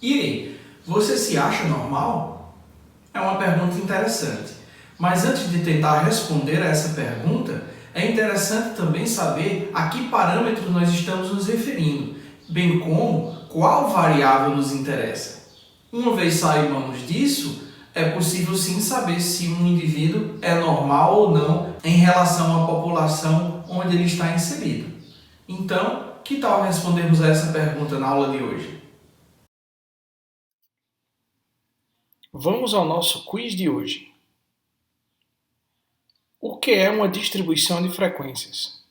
E aí, você se acha normal? É uma pergunta interessante. Mas antes de tentar responder a essa pergunta, é interessante também saber a que parâmetro nós estamos nos referindo, bem como qual variável nos interessa. Uma vez saibamos disso, é possível sim saber se um indivíduo é normal ou não em relação à população onde ele está inserido. Então, que tal respondermos a essa pergunta na aula de hoje? Vamos ao nosso quiz de hoje. O que é uma distribuição de frequências?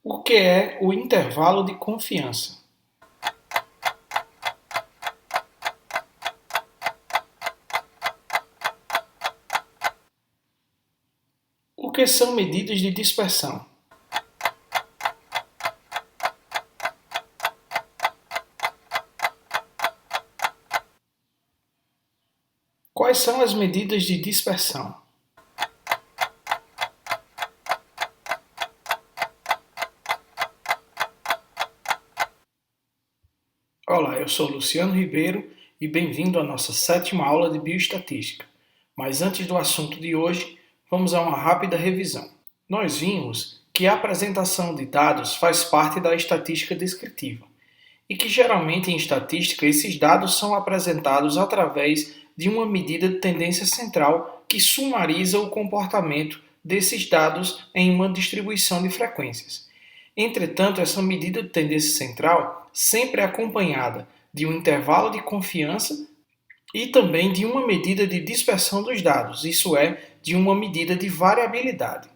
O que é o intervalo de confiança? O que são medidas de dispersão? Quais são as medidas de dispersão? Olá, eu sou Luciano Ribeiro e bem-vindo à nossa 7ª aula de Bioestatística. Mas antes do assunto de hoje, vamos a uma rápida revisão. Nós vimos que a apresentação de dados faz parte da estatística descritiva e que geralmente em estatística esses dados são apresentados através de uma medida de tendência central que sumariza o comportamento desses dados em uma distribuição de frequências. Entretanto, essa medida de tendência central sempre é acompanhada de um intervalo de confiança e também de uma medida de dispersão dos dados, isso é, de uma medida de variabilidade.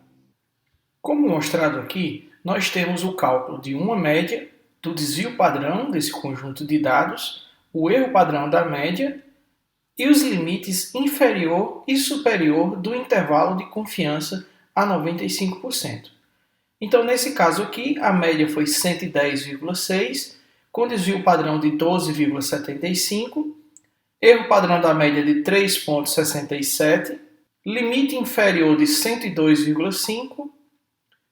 Como mostrado aqui, nós temos o cálculo de uma média, do desvio padrão desse conjunto de dados, o erro padrão da média e os limites inferior e superior do intervalo de confiança a 95%. Então, nesse caso aqui, a média foi 110,6, com desvio padrão de 12,75, erro padrão da média de 3,67, limite inferior de 102,5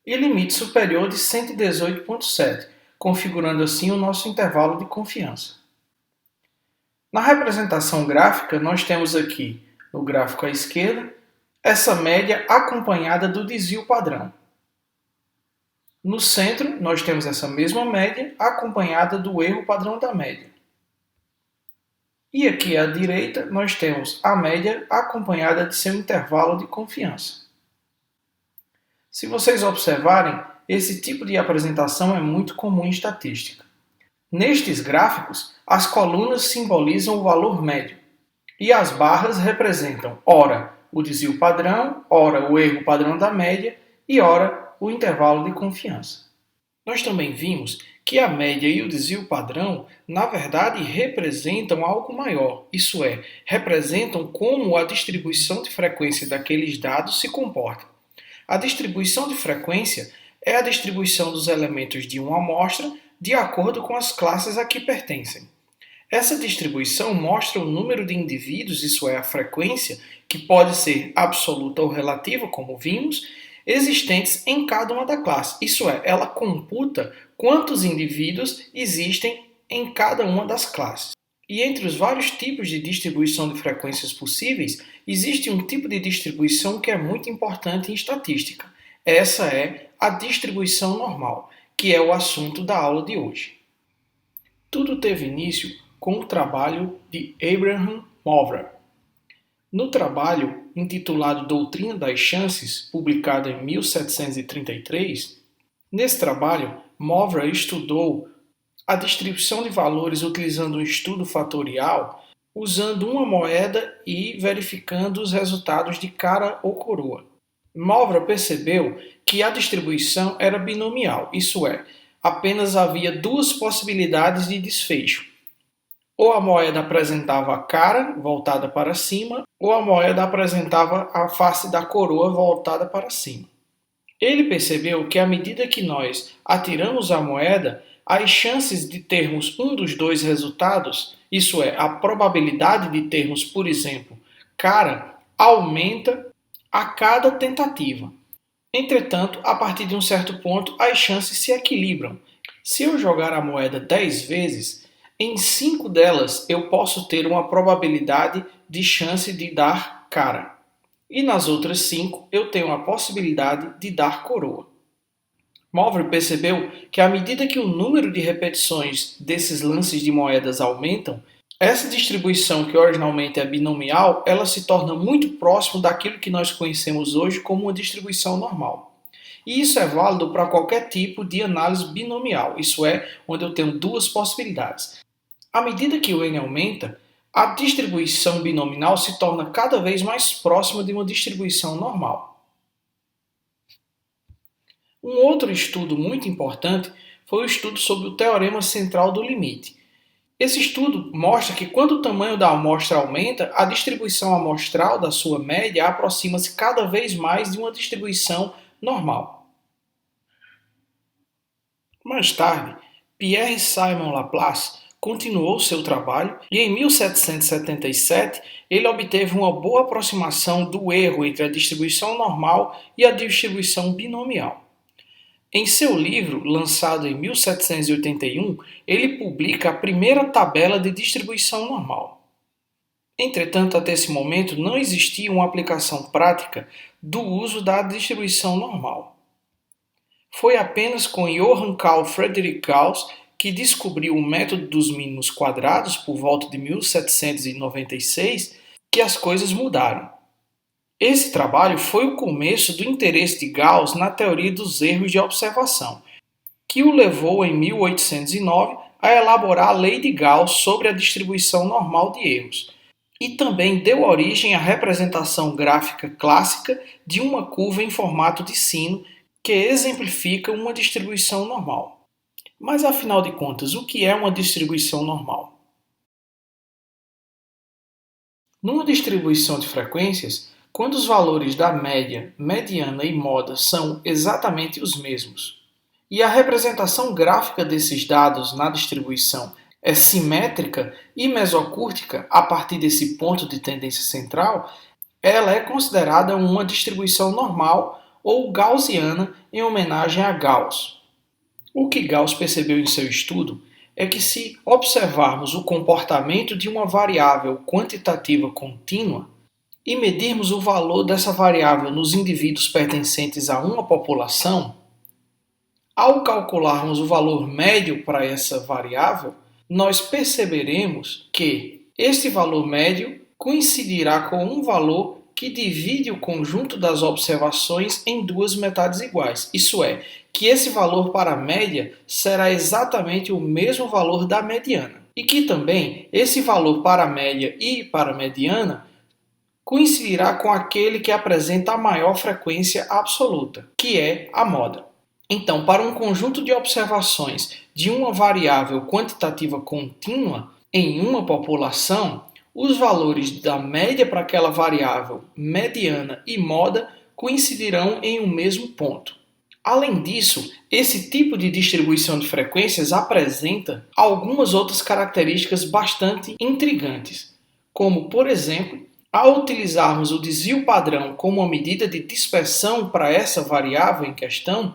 e limite superior de 118,7, configurando assim o nosso intervalo de confiança. Na representação gráfica, nós temos aqui, no gráfico à esquerda, essa média acompanhada do desvio padrão. No centro, nós temos essa mesma média acompanhada do erro padrão da média. E aqui à direita, nós temos a média acompanhada de seu intervalo de confiança. Se vocês observarem, esse tipo de apresentação é muito comum em estatística. Nestes gráficos, as colunas simbolizam o valor médio e as barras representam, ora, o desvio padrão, ora, o erro padrão da média e, ora, o intervalo de confiança. Nós também vimos que a média e o desvio padrão, na verdade, representam algo maior, isso é, representam como a distribuição de frequência daqueles dados se comporta. A distribuição de frequência é a distribuição dos elementos de uma amostra de acordo com as classes a que pertencem. Essa distribuição mostra o número de indivíduos, isso é, a frequência, que pode ser absoluta ou relativa, como vimos, existentes em cada uma da classe. Isso é, ela computa quantos indivíduos existem em cada uma das classes. E entre os vários tipos de distribuição de frequências possíveis, existe um tipo de distribuição que é muito importante em estatística. Essa é a distribuição normal, que é o assunto da aula de hoje. Tudo teve início com o trabalho de Abraham Mover. No trabalho intitulado Doutrina das Chances, publicado em 1733, nesse trabalho, Mover estudou a distribuição de valores utilizando um estudo fatorial, usando uma moeda e verificando os resultados de cara ou coroa. Mover percebeu que a distribuição era binomial, isso é, apenas havia duas possibilidades de desfecho. Ou a moeda apresentava a cara voltada para cima, ou a moeda apresentava a face da coroa voltada para cima. Ele percebeu que à medida que nós atiramos a moeda, as chances de termos um dos dois resultados, isso é, a probabilidade de termos, por exemplo, cara, aumenta a cada tentativa. Entretanto, a partir de um certo ponto, as chances se equilibram. Se eu jogar a moeda 10 vezes, em 5 delas eu posso ter uma probabilidade de chance de dar cara. E nas outras 5 eu tenho a possibilidade de dar coroa. Mowbray percebeu que à medida que o número de repetições desses lances de moedas aumentam, essa distribuição que originalmente é binomial, ela se torna muito próximo daquilo que nós conhecemos hoje como uma distribuição normal. E isso é válido para qualquer tipo de análise binomial, isso é, onde eu tenho duas possibilidades. À medida que o n aumenta, a distribuição binomial se torna cada vez mais próxima de uma distribuição normal. Um outro estudo muito importante foi o estudo sobre o teorema central do limite. Esse estudo mostra que quando o tamanho da amostra aumenta, a distribuição amostral da sua média aproxima-se cada vez mais de uma distribuição normal. Mais tarde, Pierre-Simon Laplace continuou seu trabalho e em 1777 ele obteve uma boa aproximação do erro entre a distribuição normal e a distribuição binomial. Em seu livro, lançado em 1781, ele publica a primeira tabela de distribuição normal. Entretanto, até esse momento não existia uma aplicação prática do uso da distribuição normal. Foi apenas com Johann Carl Friedrich Gauss que descobriu o método dos mínimos quadrados por volta de 1796 que as coisas mudaram. Esse trabalho foi o começo do interesse de Gauss na teoria dos erros de observação, que o levou em 1809 a elaborar a lei de Gauss sobre a distribuição normal de erros, e também deu origem à representação gráfica clássica de uma curva em formato de sino que exemplifica uma distribuição normal. Mas afinal de contas, o que é uma distribuição normal? Numa distribuição de frequências, quando os valores da média, mediana e moda são exatamente os mesmos, e a representação gráfica desses dados na distribuição é simétrica e mesocúrtica a partir desse ponto de tendência central, ela é considerada uma distribuição normal ou gaussiana em homenagem a Gauss. O que Gauss percebeu em seu estudo é que se observarmos o comportamento de uma variável quantitativa contínua, e medirmos o valor dessa variável nos indivíduos pertencentes a uma população, ao calcularmos o valor médio para essa variável, nós perceberemos que este valor médio coincidirá com um valor que divide o conjunto das observações em duas metades iguais. Isso é, que esse valor para a média será exatamente o mesmo valor da mediana. E que também esse valor para a média e para a mediana coincidirá com aquele que apresenta a maior frequência absoluta, que é a moda. Então, para um conjunto de observações de uma variável quantitativa contínua em uma população, os valores da média para aquela variável, mediana e moda coincidirão em um mesmo ponto. Além disso, esse tipo de distribuição de frequências apresenta algumas outras características bastante intrigantes, como, por exemplo, ao utilizarmos o desvio padrão como uma medida de dispersão para essa variável em questão,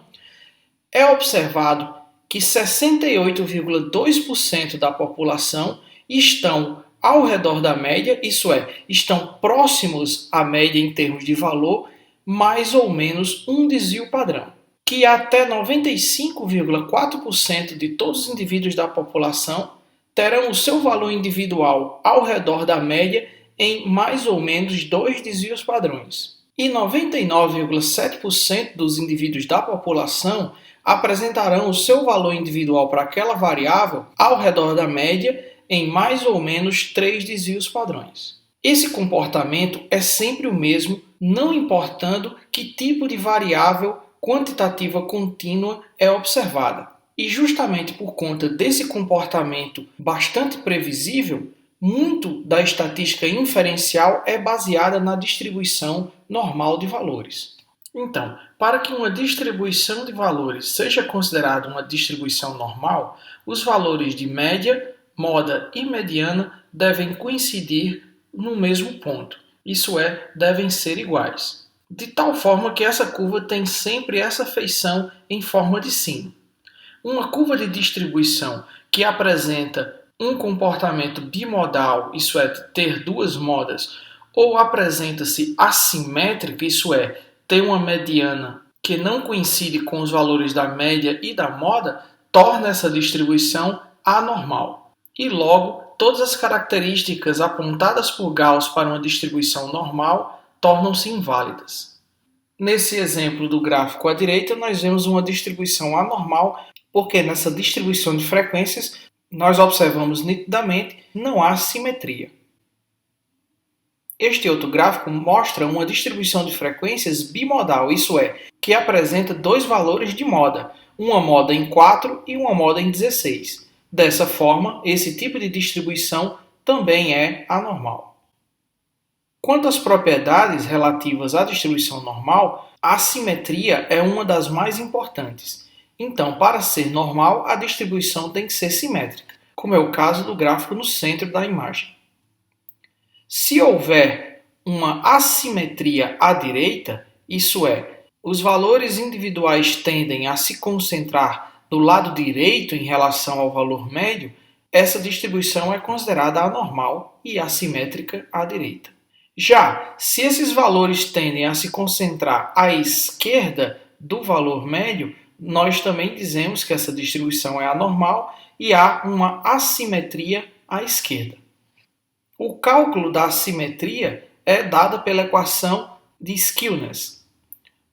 é observado que 68,2% da população estão ao redor da média, isso é, estão próximos à média em termos de valor, mais ou menos um desvio padrão. Que até 95,4% de todos os indivíduos da população terão o seu valor individual ao redor da média em mais ou menos 2 desvios padrões. E 99,7% dos indivíduos da população apresentarão o seu valor individual para aquela variável ao redor da média em mais ou menos 3 desvios padrões. Esse comportamento é sempre o mesmo, não importando que tipo de variável quantitativa contínua é observada. E justamente por conta desse comportamento bastante previsível, muito da estatística inferencial é baseada na distribuição normal de valores. Então, para que uma distribuição de valores seja considerada uma distribuição normal, os valores de média, moda e mediana devem coincidir no mesmo ponto, isso é, devem ser iguais. de tal forma que essa curva tem sempre essa feição em forma de sino. Uma curva de distribuição que apresenta um comportamento bimodal, isso é, ter duas modas, ou apresenta-se assimétrica, isso é, ter uma mediana que não coincide com os valores da média e da moda, torna essa distribuição anormal. E logo, todas as características apontadas por Gauss para uma distribuição normal tornam-se inválidas. Nesse exemplo do gráfico à direita, nós vemos uma distribuição anormal, porque nessa distribuição de frequências, nós observamos nitidamente não há simetria. Este outro gráfico mostra uma distribuição de frequências bimodal, isso é, que apresenta dois valores de moda, uma moda em 4 e uma moda em 16. Dessa forma, esse tipo de distribuição também é anormal. Quanto às propriedades relativas à distribuição normal, a simetria é uma das mais importantes. Então, para ser normal, a distribuição tem que ser simétrica, como é o caso do gráfico no centro da imagem. Se houver uma assimetria à direita, isso é, os valores individuais tendem a se concentrar do lado direito em relação ao valor médio, essa distribuição é considerada anormal e assimétrica à direita. Já, se esses valores tendem a se concentrar à esquerda do valor médio, nós também dizemos que essa distribuição é anormal e há uma assimetria à esquerda. O cálculo da assimetria é dado pela equação de Skewness,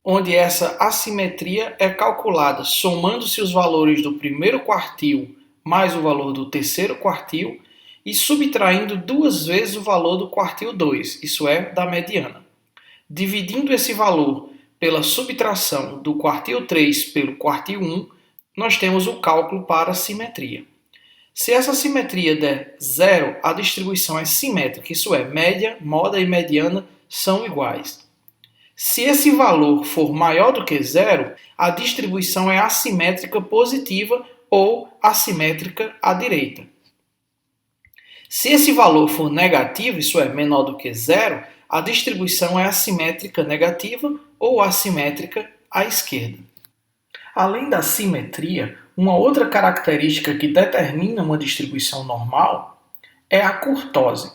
onde essa assimetria é calculada somando-se os valores do primeiro quartil mais o valor do terceiro quartil e subtraindo duas vezes o valor do quartil 2, isso é, da mediana. Dividindo esse valor pela subtração do quartil 3 pelo quartil 1, nós temos o cálculo para a simetria. Se essa simetria der zero, a distribuição é simétrica, isso é, média, moda e mediana são iguais. Se esse valor for maior do que zero, a distribuição é assimétrica positiva ou assimétrica à direita. Se esse valor for negativo, isso é, menor do que zero, a distribuição é assimétrica negativa ou assimétrica à esquerda. Além da simetria, uma outra característica que determina uma distribuição normal é a curtose,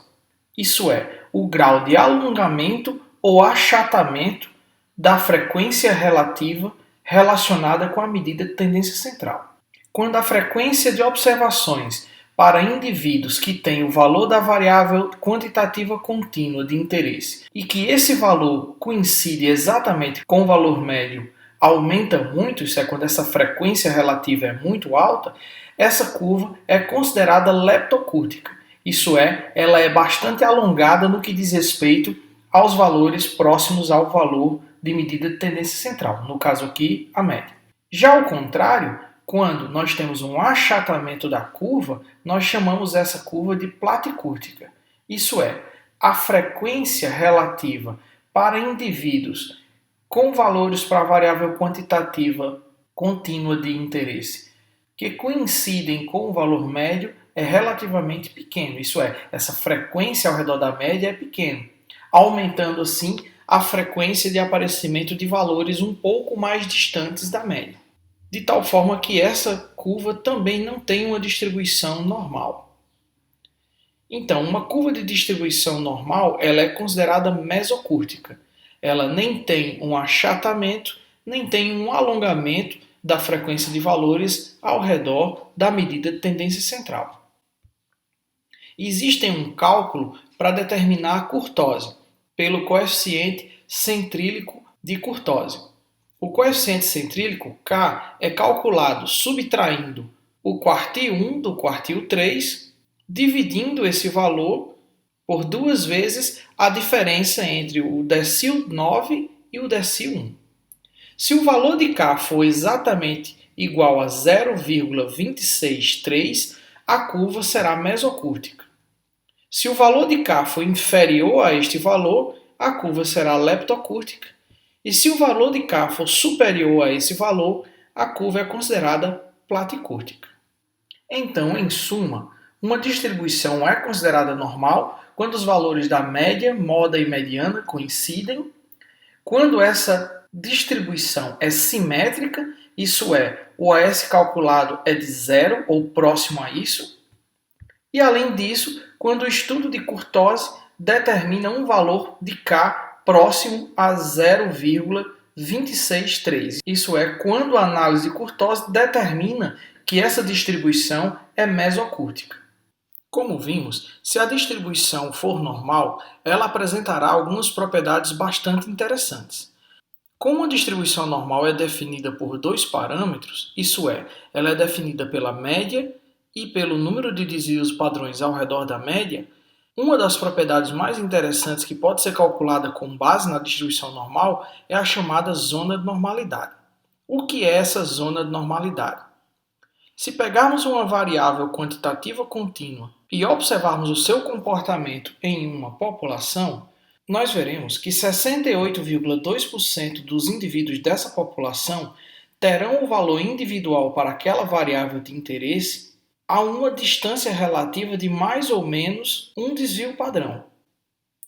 isso é, o grau de alongamento ou achatamento da frequência relativa relacionada com a medida de tendência central. Quando a frequência de observações para indivíduos que têm o valor da variável quantitativa contínua de interesse e que esse valor coincide exatamente com o valor médio aumenta muito, isso é quando essa frequência relativa é muito alta, essa curva é considerada leptocúrtica. Isso é, ela é bastante alongada no que diz respeito aos valores próximos ao valor de medida de tendência central, no caso aqui, a média. Já ao contrário, quando nós temos um achatamento da curva, nós chamamos essa curva de platicúrtica. Isso é, a frequência relativa para indivíduos com valores para a variável quantitativa contínua de interesse que coincidem com o valor médio é relativamente pequeno. Isso é, essa frequência ao redor da média é pequena, aumentando assim a frequência de aparecimento de valores um pouco mais distantes da média. De tal forma que essa curva também não tem uma distribuição normal. Então, uma curva de distribuição normal ela é considerada mesocúrtica. Ela nem tem um achatamento, nem tem um alongamento da frequência de valores ao redor da medida de tendência central. Existe um cálculo para determinar a curtose, pelo coeficiente centrílico de curtose. O coeficiente centrílico, K, é calculado subtraindo o quartil 1 do quartil 3, dividindo esse valor por duas vezes a diferença entre o decil 9 e o decil 1. Se o valor de K for exatamente igual a 0,263, a curva será mesocúrtica. Se o valor de K for inferior a este valor, a curva será leptocúrtica. E se o valor de K for superior a esse valor, a curva é considerada platicúrtica. Então, em suma, uma distribuição é considerada normal quando os valores da média, moda e mediana coincidem, quando essa distribuição é simétrica, isso é, o AS calculado é de zero ou próximo a isso, e além disso, quando o estudo de curtose determina um valor de K próximo a 0,263. Isso é, quando a análise de curtose determina que essa distribuição é mesocúrtica. Como vimos, se a distribuição for normal, ela apresentará algumas propriedades bastante interessantes. Como a distribuição normal é definida por dois parâmetros, isso é, ela é definida pela média e pelo número de desvios padrões ao redor da média, uma das propriedades mais interessantes que pode ser calculada com base na distribuição normal é a chamada zona de normalidade. O que é essa zona de normalidade? Se pegarmos uma variável quantitativa contínua e observarmos o seu comportamento em uma população, nós veremos que 68,2% dos indivíduos dessa população terão o valor individual para aquela variável de interesse a uma distância relativa de mais ou menos um desvio padrão.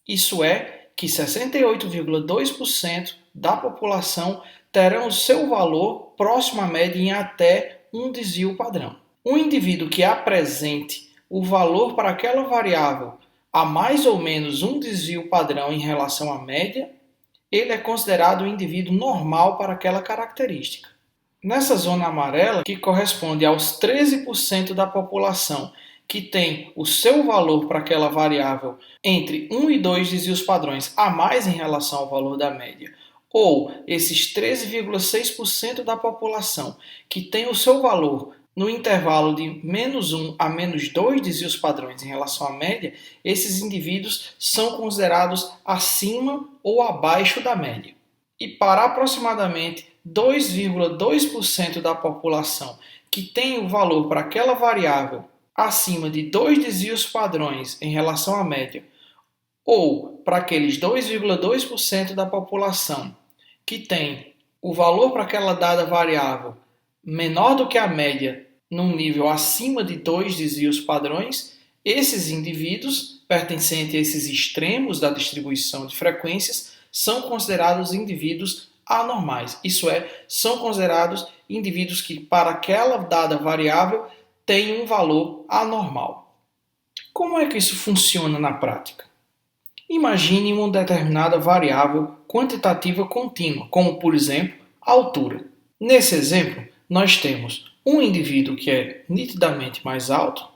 Isso é, que 68,2% da população terão o seu valor próximo à média em até um desvio padrão. Um indivíduo que apresente o valor para aquela variável a mais ou menos um desvio padrão em relação à média, ele é considerado um indivíduo normal para aquela característica. Nessa zona amarela, que corresponde aos 13% da população que tem o seu valor para aquela variável entre 1 e 2 desvios padrões a mais em relação ao valor da média, ou esses 13,6% da população que tem o seu valor no intervalo de menos 1 a menos 2 desvios padrões em relação à média, esses indivíduos são considerados acima ou abaixo da média. E para aproximadamente 2,2% da população que tem o valor para aquela variável acima de 2 desvios padrões em relação à média, ou para aqueles 2,2% da população que tem o valor para aquela dada variável menor do que a média num nível acima de 2 desvios padrões, esses indivíduos, pertencentes a esses extremos da distribuição de frequências, são considerados indivíduos anormais. Isso é, são considerados indivíduos que para aquela dada variável têm um valor anormal. Como é que isso funciona na prática? Imagine uma determinada variável quantitativa contínua, como por exemplo, a altura. Nesse exemplo, nós temos um indivíduo que é nitidamente mais alto,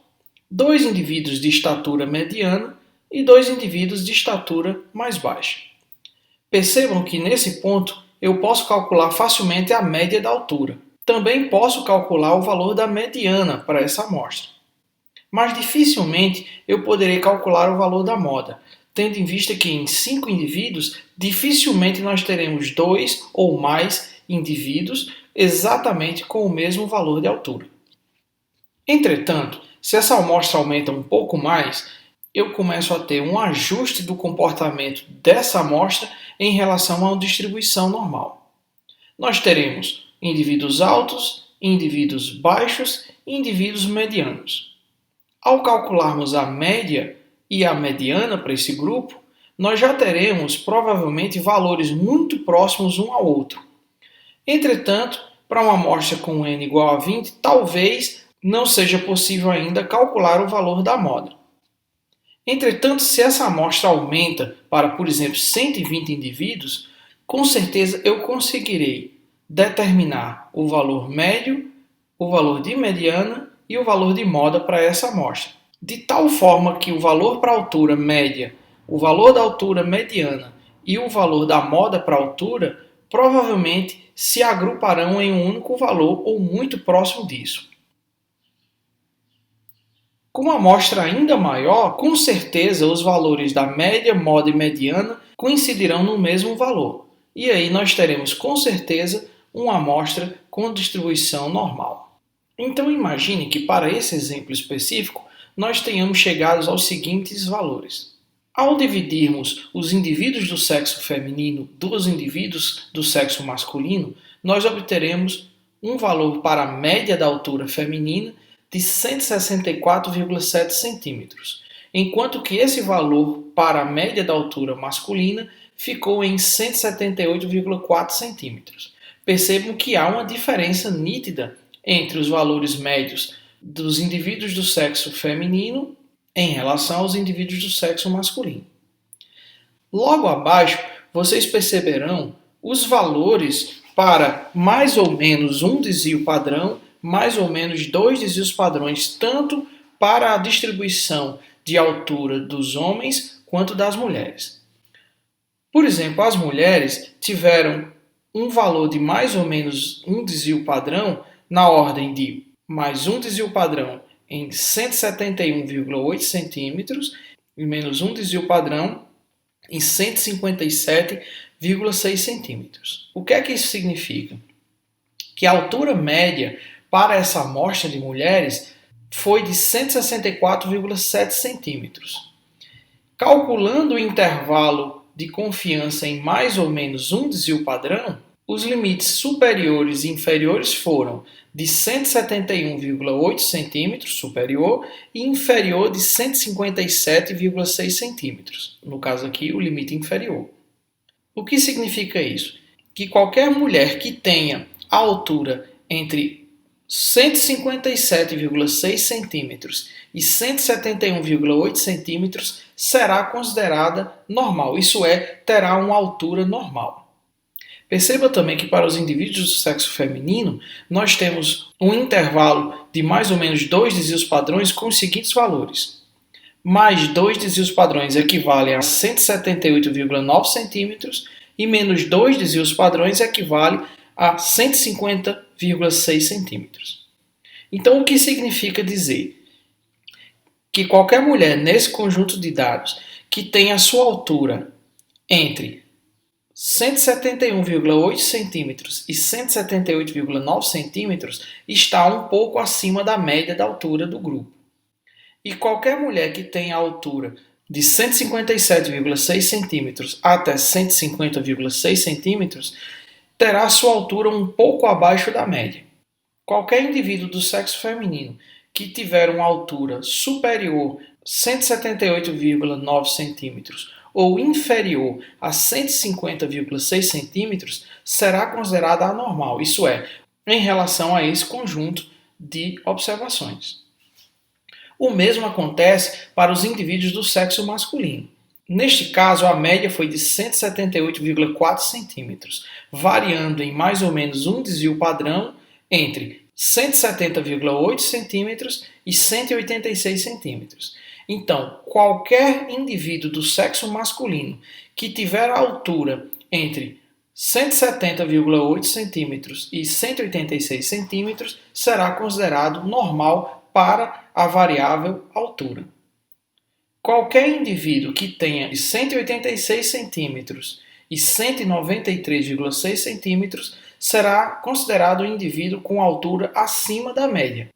dois indivíduos de estatura mediana e dois indivíduos de estatura mais baixa. Percebam que nesse ponto eu posso calcular facilmente a média da altura. Também posso calcular o valor da mediana para essa amostra. Mas dificilmente eu poderei calcular o valor da moda, tendo em vista que em 5 indivíduos dificilmente nós teremos 2 ou mais indivíduos exatamente com o mesmo valor de altura. Entretanto, se essa amostra aumenta um pouco mais, eu começo a ter um ajuste do comportamento dessa amostra em relação a uma distribuição normal. Nós teremos indivíduos altos, indivíduos baixos e indivíduos medianos. Ao calcularmos a média e a mediana para esse grupo, nós já teremos provavelmente valores muito próximos um ao outro. Entretanto, para uma amostra com n igual a 20, talvez não seja possível ainda calcular o valor da moda. Entretanto, se essa amostra aumenta para, por exemplo, 120 indivíduos, com certeza eu conseguirei determinar o valor médio, o valor de mediana e o valor de moda para essa amostra. De tal forma que o valor para a altura média, o valor da altura mediana e o valor da moda para a altura provavelmente se agruparão em um único valor ou muito próximo disso. Com uma amostra ainda maior, com certeza os valores da média, moda e mediana coincidirão no mesmo valor. E aí nós teremos com certeza uma amostra com distribuição normal. Então imagine que para esse exemplo específico nós tenhamos chegado aos seguintes valores. Ao dividirmos os indivíduos do sexo feminino dos indivíduos do sexo masculino, nós obteremos um valor para a média da altura feminina de 164,7 centímetros, enquanto que esse valor para a média da altura masculina ficou em 178,4 centímetros. Percebam que há uma diferença nítida entre os valores médios dos indivíduos do sexo feminino em relação aos indivíduos do sexo masculino. Logo abaixo, vocês perceberão os valores para mais ou menos um desvio padrão, mais ou menos 2 desvios padrões, tanto para a distribuição de altura dos homens quanto das mulheres. Por exemplo, as mulheres tiveram um valor de mais ou menos um desvio padrão na ordem de mais um desvio padrão em 171,8 centímetros e menos um desvio padrão em 157,6 centímetros. O que é que isso significa? Que a altura média para essa amostra de mulheres foi de 164,7 centímetros. Calculando o intervalo de confiança em mais ou menos um desvio padrão, os limites superiores e inferiores foram de 171,8 centímetros superior e inferior de 157,6 centímetros. No caso aqui, o limite inferior. O que significa isso? Que qualquer mulher que tenha a altura entre 157,6 centímetros e 171,8 centímetros será considerada normal, isso é, terá uma altura normal. Perceba também que para os indivíduos do sexo feminino, nós temos um intervalo de mais ou menos 2 desvios padrões com os seguintes valores. Mais 2 desvios padrões equivalem a 178,9 centímetros e menos 2 desvios padrões equivale a 150,6 centímetros. Então, o que significa dizer? Que qualquer mulher nesse conjunto de dados que tenha a sua altura entre 171,8 centímetros e 178,9 centímetros está um pouco acima da média da altura do grupo. E qualquer mulher que tenha a altura de 157,6 centímetros até 150,6 centímetros terá sua altura um pouco abaixo da média. Qualquer indivíduo do sexo feminino que tiver uma altura superior a 178,9 centímetros ou inferior a 150,6 centímetros será considerada anormal, isso é, em relação a esse conjunto de observações. O mesmo acontece para os indivíduos do sexo masculino. Neste caso, a média foi de 178,4 centímetros, variando em mais ou menos um desvio padrão entre 170,8 centímetros e 186 centímetros. Então, qualquer indivíduo do sexo masculino que tiver a altura entre 170,8 centímetros e 186 centímetros será considerado normal para a variável altura. Qualquer indivíduo que tenha de 186 centímetros e 193,6 centímetros será considerado um indivíduo com altura acima da média.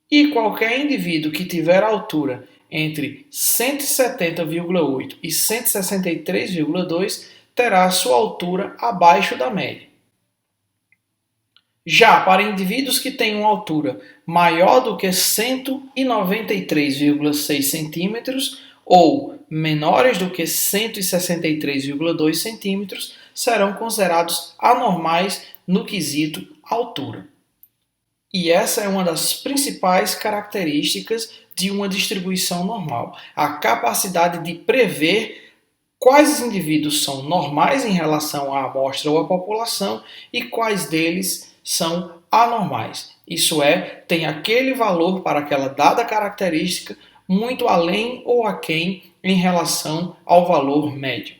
E qualquer indivíduo que tiver altura entre 170,8 e 163,2 terá sua altura abaixo da média. Já para indivíduos que tenham altura maior do que 193,6 centímetros ou menores do que 163,2 centímetros serão considerados anormais no quesito altura. E essa é uma das principais características de uma distribuição normal, a capacidade de prever quais indivíduos são normais em relação à amostra ou à população e quais deles são anormais. Isso é, tem aquele valor para aquela dada característica muito além ou aquém em relação ao valor médio.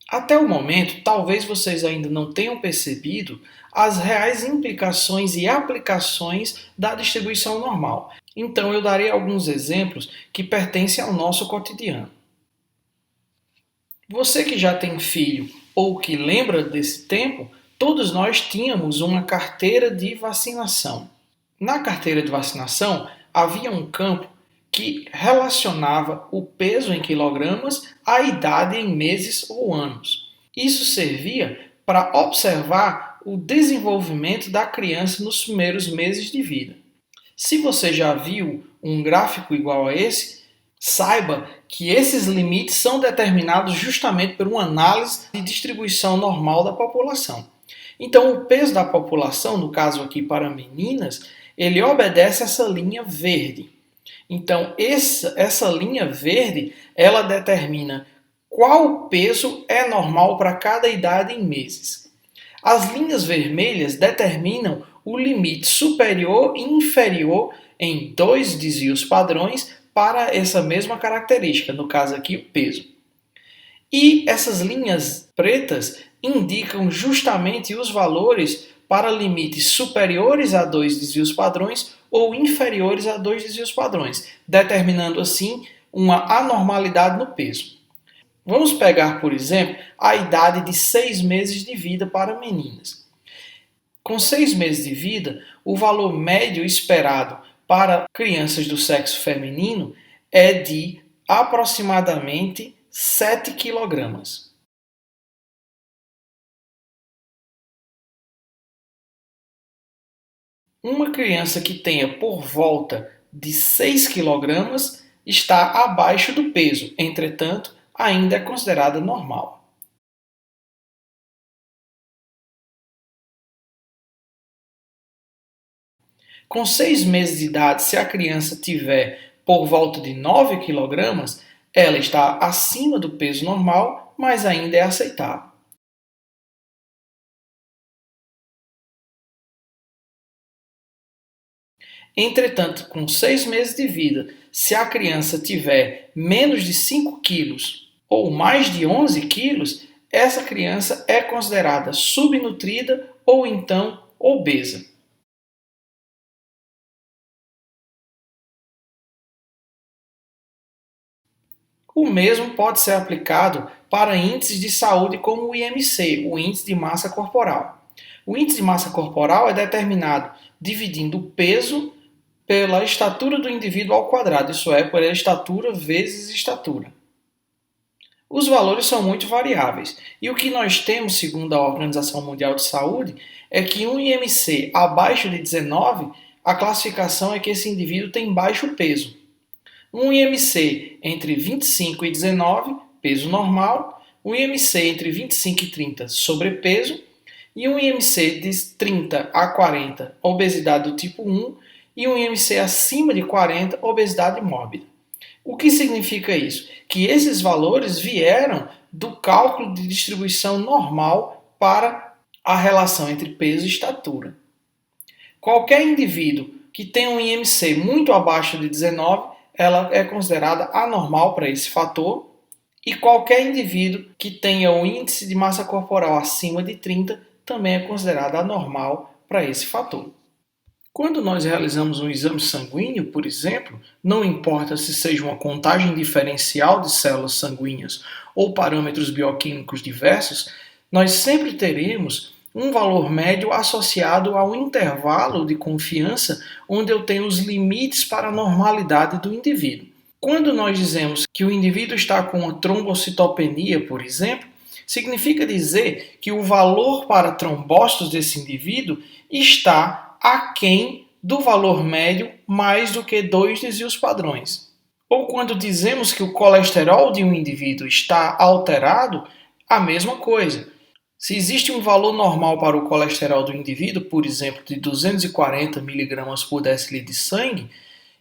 Até o momento, talvez vocês ainda não tenham percebido as reais implicações e aplicações da distribuição normal. Então eu darei alguns exemplos que pertencem ao nosso cotidiano. Você que já tem filho ou que lembra desse tempo, todos nós tínhamos uma carteira de vacinação. Na carteira de vacinação havia um campo que relacionava o peso em quilogramas à idade em meses ou anos. Isso servia para observar o desenvolvimento da criança nos primeiros meses de vida. Se você já viu um gráfico igual a esse, Saiba que esses limites são determinados justamente por uma análise de distribuição normal da população. Então, o peso da população, no caso aqui para meninas, ele obedece essa linha verde. Então, essa linha verde, ela determina qual peso é normal para cada idade em meses. As linhas vermelhas determinam o limite superior e inferior em 2 desvios padrões para essa mesma característica, no caso aqui o peso. E essas linhas pretas indicam justamente os valores para limites superiores a 2 desvios padrões ou inferiores a 2 desvios padrões, determinando assim uma anormalidade no peso. Vamos pegar, por exemplo, a idade de 6 meses de vida para meninas. Com 6 meses de vida, o valor médio esperado para crianças do sexo feminino é de aproximadamente 7 kg. Uma criança que tenha por volta de 6 kg está abaixo do peso, entretanto, ainda é considerada normal. Com 6 meses de idade, se a criança tiver por volta de 9 kg, ela está acima do peso normal, mas ainda é aceitável. Entretanto, com 6 meses de vida, se a criança tiver menos de 5 quilos ou mais de 11 quilos, essa criança é considerada subnutrida ou então obesa. O mesmo pode ser aplicado para índices de saúde como o IMC, o índice de massa corporal. O índice de massa corporal é determinado dividindo o peso pela estatura do indivíduo ao quadrado, isso é, por estatura vezes estatura. Os valores são muito variáveis, e o que nós temos, segundo a Organização Mundial de Saúde, é que um IMC abaixo de 19, a classificação é que esse indivíduo tem baixo peso. Um IMC entre 25 e 19, peso normal, um IMC entre 25 e 30, sobrepeso, e um IMC de 30 a 40, obesidade do tipo 1, e um IMC acima de 40, obesidade mórbida. O que significa isso? Que esses valores vieram do cálculo de distribuição normal para a relação entre peso e estatura. Qualquer indivíduo que tenha um IMC muito abaixo de 19, ela é considerada anormal para esse fator, e qualquer indivíduo que tenha um índice de massa corporal acima de 30 também é considerado anormal para esse fator. Quando nós realizamos um exame sanguíneo, por exemplo, não importa se seja uma contagem diferencial de células sanguíneas ou parâmetros bioquímicos diversos, nós sempre teremos um valor médio associado a um intervalo de confiança onde eu tenho os limites para a normalidade do indivíduo. Quando nós dizemos que o indivíduo está com uma trombocitopenia, por exemplo, significa dizer que o valor para trombócitos desse indivíduo está aquém do valor médio mais do que 2 desvios padrões. Ou quando dizemos que o colesterol de um indivíduo está alterado, a mesma coisa. Se existe um valor normal para o colesterol do indivíduo, por exemplo, de 240 mg por decilitro de sangue,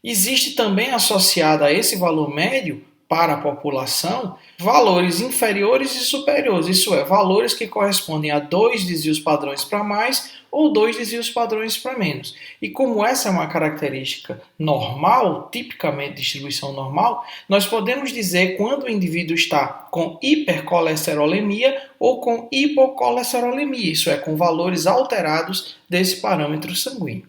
existe também associado a esse valor médio para a população valores inferiores e superiores, isso é, valores que correspondem a 2 desvios padrões para mais ou 2 desvios padrões para menos. E como essa é uma característica normal, tipicamente distribuição normal, nós podemos dizer quando o indivíduo está com hipercolesterolemia ou com hipocolesterolemia, isso é, com valores alterados desse parâmetro sanguíneo.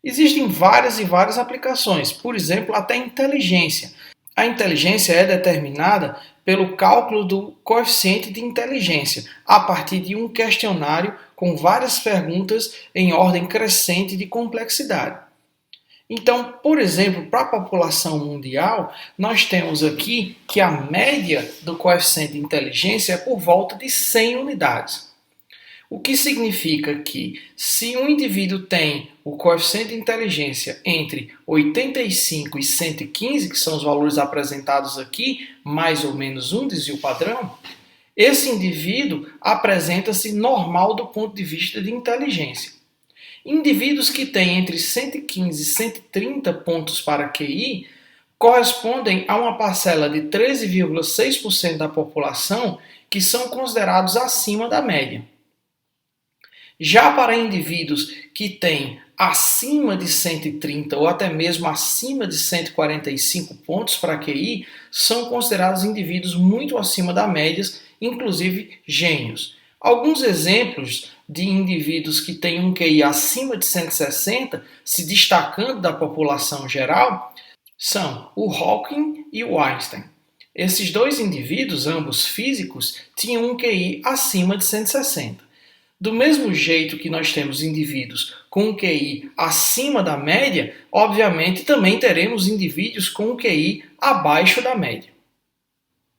Existem várias e várias aplicações, por exemplo, até inteligência. A inteligência é determinada pelo cálculo do coeficiente de inteligência, a partir de um questionário com várias perguntas em ordem crescente de complexidade. Então, por exemplo, para a população mundial, nós temos aqui que a média do coeficiente de inteligência é por volta de 100 unidades. O que significa que, se um indivíduo tem o coeficiente de inteligência entre 85 e 115, que são os valores apresentados aqui, mais ou menos um desvio padrão, esse indivíduo apresenta-se normal do ponto de vista de inteligência. Indivíduos que têm entre 115 e 130 pontos para QI correspondem a uma parcela de 13,6% da população que são considerados acima da média. Já para indivíduos que têm acima de 130 ou até mesmo acima de 145 pontos para QI, são considerados indivíduos muito acima da média, inclusive gênios. Alguns exemplos de indivíduos que têm um QI acima de 160, se destacando da população geral, são o Hawking e o Einstein. Esses dois indivíduos, ambos físicos, tinham um QI acima de 160. Do mesmo jeito que nós temos indivíduos com um QI acima da média, obviamente também teremos indivíduos com um QI abaixo da média.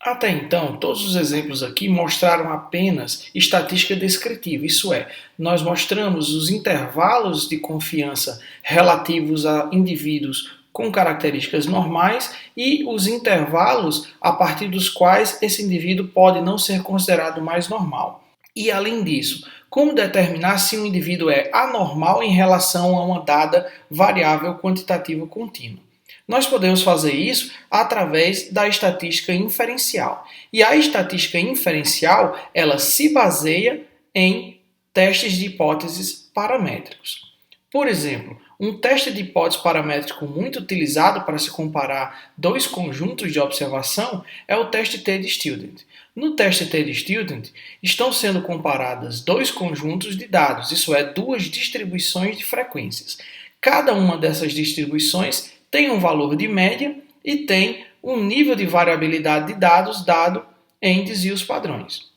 Até então, todos os exemplos aqui mostraram apenas estatística descritiva, isso é, nós mostramos os intervalos de confiança relativos a indivíduos com características normais e os intervalos a partir dos quais esse indivíduo pode não ser considerado mais normal. E além disso, como determinar se um indivíduo é anormal em relação a uma dada variável quantitativa contínua? Nós podemos fazer isso através da estatística inferencial. E a estatística inferencial, ela se baseia em testes de hipóteses paramétricos. Por exemplo, um teste de hipótese paramétrico muito utilizado para se comparar dois conjuntos de observação é o teste T-de-Student. No teste T-de-Student, estão sendo comparadas dois conjuntos de dados, isso é, duas distribuições de frequências. Cada uma dessas distribuições tem um valor de média e tem um nível de variabilidade de dados dado em desvios padrões.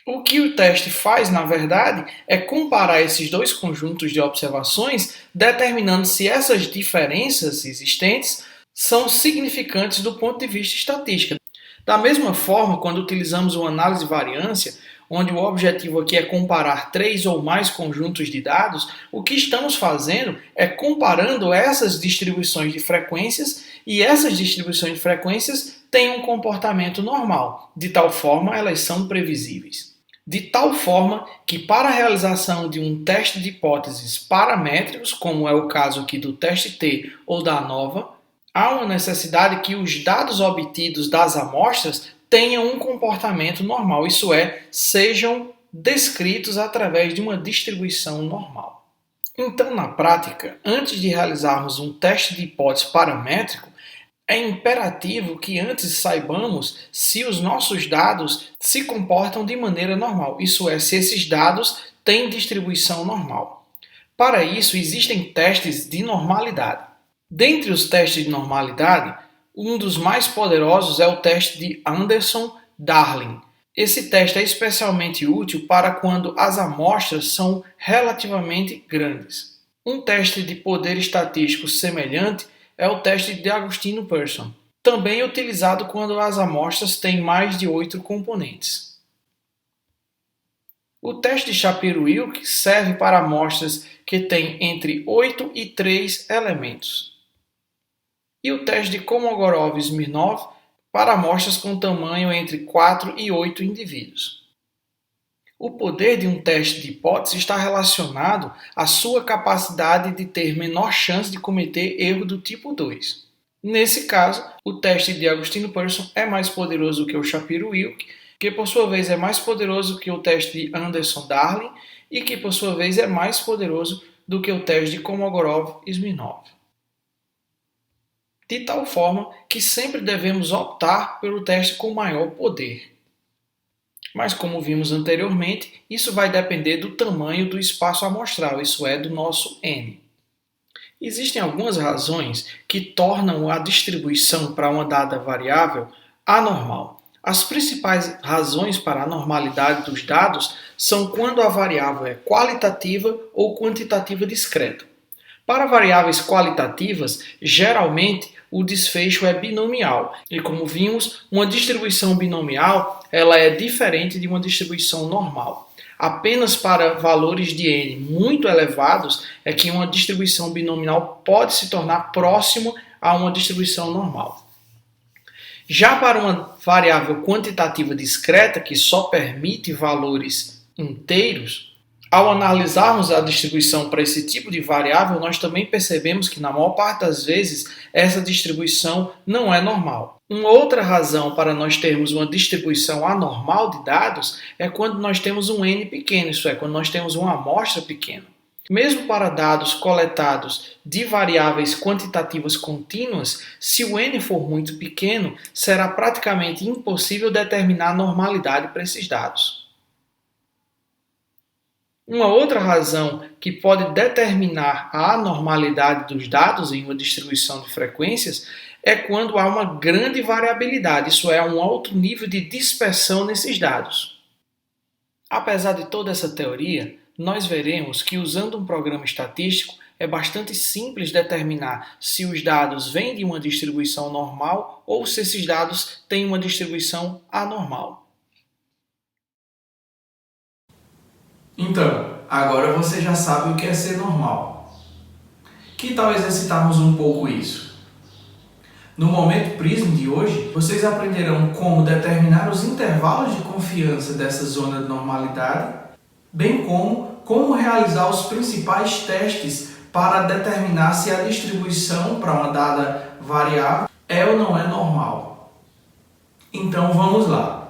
O que o teste faz, na verdade, é comparar esses dois conjuntos de observações, determinando se essas diferenças existentes são significantes do ponto de vista estatístico. Da mesma forma, quando utilizamos uma análise de variância, onde o objetivo aqui é comparar três ou mais conjuntos de dados, o que estamos fazendo é comparando essas distribuições de frequências e essas distribuições de frequências têm um comportamento normal, de tal forma elas são previsíveis. De tal forma que para a realização de um teste de hipóteses paramétricos, como é o caso aqui do teste T ou da ANOVA, há uma necessidade que os dados obtidos das amostras tenham um comportamento normal, isso é, sejam descritos através de uma distribuição normal. Então, na prática, antes de realizarmos um teste de hipótese paramétrico, é imperativo que antes saibamos se os nossos dados se comportam de maneira normal, isso é, se esses dados têm distribuição normal. Para isso, existem testes de normalidade. Dentre os testes de normalidade, um dos mais poderosos é o teste de Anderson-Darling. Esse teste é especialmente útil para quando as amostras são relativamente grandes. Um teste de poder estatístico semelhante é o teste de Agostino-Pearson, também utilizado quando as amostras têm mais de 8 componentes. O teste de Shapiro-Wilk serve para amostras que têm entre 8 e 3 elementos. E o teste de Kolmogorov-Smirnov para amostras com tamanho entre 4 e 8 indivíduos. O poder de um teste de hipótese está relacionado à sua capacidade de ter menor chance de cometer erro do tipo 2. Nesse caso, o teste de Agostino-Pearson é mais poderoso que o Shapiro-Wilk, que por sua vez é mais poderoso que o teste de Anderson-Darling e que por sua vez é mais poderoso do que o teste de Kolmogorov-Smirnov. De tal forma que sempre devemos optar pelo teste com maior poder. Mas como vimos anteriormente, isso vai depender do tamanho do espaço amostral, isso é, do nosso N. Existem algumas razões que tornam a distribuição para uma dada variável anormal. As principais razões para a anormalidade dos dados são quando a variável é qualitativa ou quantitativa discreta. Para variáveis qualitativas, geralmente o desfecho é binomial, e como vimos, uma distribuição binomial ela é diferente de uma distribuição normal. Apenas para valores de n muito elevados é que uma distribuição binomial pode se tornar próximo a uma distribuição normal. Já para uma variável quantitativa discreta, que só permite valores inteiros, ao analisarmos a distribuição para esse tipo de variável, nós também percebemos que, na maior parte das vezes, essa distribuição não é normal. Uma outra razão para nós termos uma distribuição anormal de dados é quando nós temos um n pequeno, isso é, quando nós temos uma amostra pequena. Mesmo para dados coletados de variáveis quantitativas contínuas, se o n for muito pequeno, será praticamente impossível determinar a normalidade para esses dados. Uma outra razão que pode determinar a anormalidade dos dados em uma distribuição de frequências é quando há uma grande variabilidade, isso é, um alto nível de dispersão nesses dados. Apesar de toda essa teoria, nós veremos que usando um programa estatístico é bastante simples determinar se os dados vêm de uma distribuição normal ou se esses dados têm uma distribuição anormal. Então, agora você já sabe o que é ser normal. Que tal exercitarmos um pouco isso? No Momento Prisma de hoje, vocês aprenderão como determinar os intervalos de confiança dessa zona de normalidade, bem como realizar os principais testes para determinar se a distribuição para uma dada variável é ou não é normal. Então vamos lá.